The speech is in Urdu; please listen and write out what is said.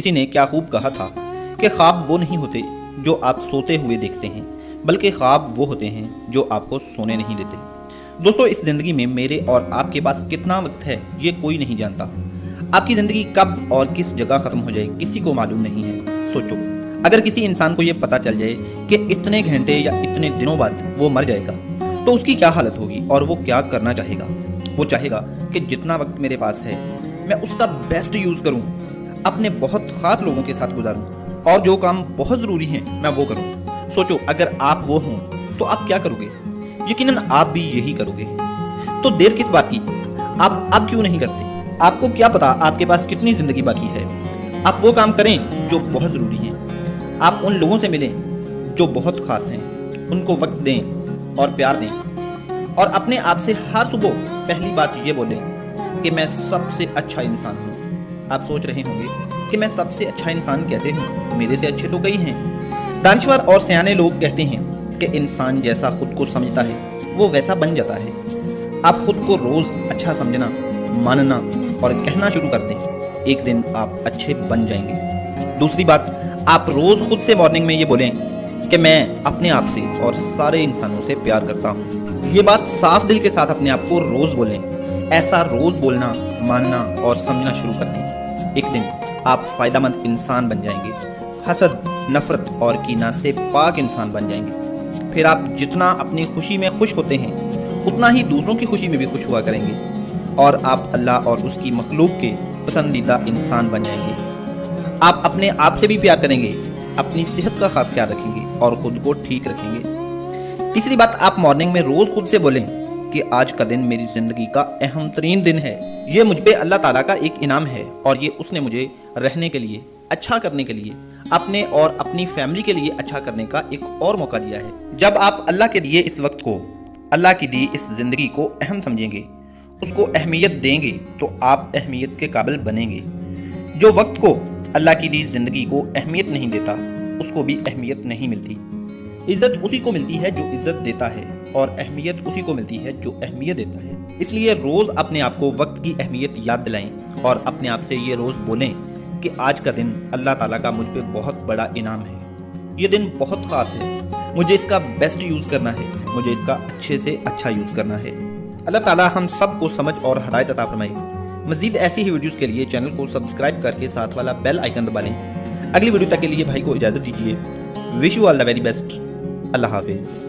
کسی نے کیا خوب کہا تھا کہ خواب وہ نہیں ہوتے جو آپ سوتے ہوئے دیکھتے ہیں، بلکہ خواب وہ ہوتے ہیں جو آپ کو سونے نہیں دیتے۔ دوستو، اس زندگی میں میرے اور آپ کے پاس کتنا وقت ہے یہ کوئی نہیں جانتا۔ آپ کی زندگی کب اور کس جگہ ختم ہو جائے کسی کو معلوم نہیں ہے۔ سوچو، اگر کسی انسان کو یہ پتا چل جائے کہ اتنے گھنٹے یا اتنے دنوں بعد وہ مر جائے گا تو اس کی کیا حالت ہوگی اور وہ کیا کرنا چاہے گا؟ وہ چاہے گا کہ جتنا وقت میرے پاس ہے میں اس کا بیسٹ یوز کروں، اپنے بہت خاص لوگوں کے ساتھ گزاروں اور جو کام بہت ضروری ہیں میں وہ کروں۔ سوچو، اگر آپ وہ ہوں تو آپ کیا کرو گے؟ یقیناً آپ بھی یہی کرو گے۔ تو دیر کس بات کی؟ آپ کیوں نہیں کرتے؟ آپ کو کیا پتا آپ کے پاس کتنی زندگی باقی ہے؟ آپ وہ کام کریں جو بہت ضروری ہیں۔ آپ ان لوگوں سے ملیں جو بہت خاص ہیں، ان کو وقت دیں اور پیار دیں، اور اپنے آپ سے ہر صبح پہلی بات یہ بولیں کہ میں سب سے اچھا انسان ہوں۔ آپ سوچ رہے ہوں گے کہ میں سب سے اچھا انسان کیسے ہوں؟ میرے سے اچھے تو کئی ہیں۔ دانشور اور سیانے لوگ کہتے ہیں کہ انسان جیسا خود کو سمجھتا ہے وہ ویسا بن جاتا ہے۔ آپ خود کو روز اچھا سمجھنا، ماننا اور کہنا شروع کر دیں، ایک دن آپ اچھے بن جائیں گے۔ دوسری بات، آپ روز خود سے مارننگ میں یہ بولیں کہ میں اپنے آپ سے اور سارے انسانوں سے پیار کرتا ہوں۔ یہ بات صاف دل کے ساتھ اپنے آپ کو روز بولیں۔ ایسا روز بولنا، ماننا اور سمجھنا شروع کر دیں، ایک دن آپ فائدہ مند انسان بن جائیں گے، حسد، نفرت اور کینہ سے پاک انسان بن جائیں گے۔ پھر آپ جتنا اپنی خوشی میں خوش ہوتے ہیں اتنا ہی دوسروں کی خوشی میں بھی خوش ہوا کریں گے، اور آپ اللہ اور اس کی مخلوق کے پسندیدہ انسان بن جائیں گے۔ آپ اپنے آپ سے بھی پیار کریں گے، اپنی صحت کا خاص خیال رکھیں گے اور خود کو ٹھیک رکھیں گے۔ تیسری بات، آپ مارننگ میں روز خود سے بولیں کہ آج کا دن میری زندگی کا اہم ترین دن ہے۔ یہ مجھ پہ اللہ تعالیٰ کا ایک انعام ہے اور یہ اس نے مجھے رہنے کے لیے، اچھا کرنے کے لیے، اپنے اور اپنی فیملی کے لیے اچھا کرنے کا ایک اور موقع دیا ہے۔ جب آپ اللہ کے دیے اس وقت کو، اللہ کی دی اس زندگی کو اہم سمجھیں گے، اس کو اہمیت دیں گے تو آپ اہمیت کے قابل بنیں گے۔ جو وقت کو، اللہ کی دی زندگی کو اہمیت نہیں دیتا اس کو بھی اہمیت نہیں ملتی۔ عزت اسی کو ملتی ہے جو عزت دیتا ہے، اور اہمیت اسی کو ملتی ہے جو اہمیت دیتا ہے۔ اس لیے روز اپنے آپ کو وقت کی اہمیت یاد دلائیں اور اپنے آپ سے یہ روز بولیں کہ آج کا دن اللہ تعالیٰ کا مجھ پہ بہت بڑا انعام ہے، یہ دن بہت خاص ہے، مجھے اس کا بیسٹ یوز کرنا ہے، مجھے اس کا اچھے سے اچھا یوز کرنا ہے۔ اللہ تعالیٰ ہم سب کو سمجھ اور ہدایت عطا فرمائے۔ مزید ایسی ہی ویڈیوز کے لیے چینل کو سبسکرائب کر کے ساتھ والا بیل آئیکن دبا لیں۔ اگلی ویڈیو تک کے لیے بھائی کو اجازت دیجیے۔ Wish you all the very best. اللہ حافظ۔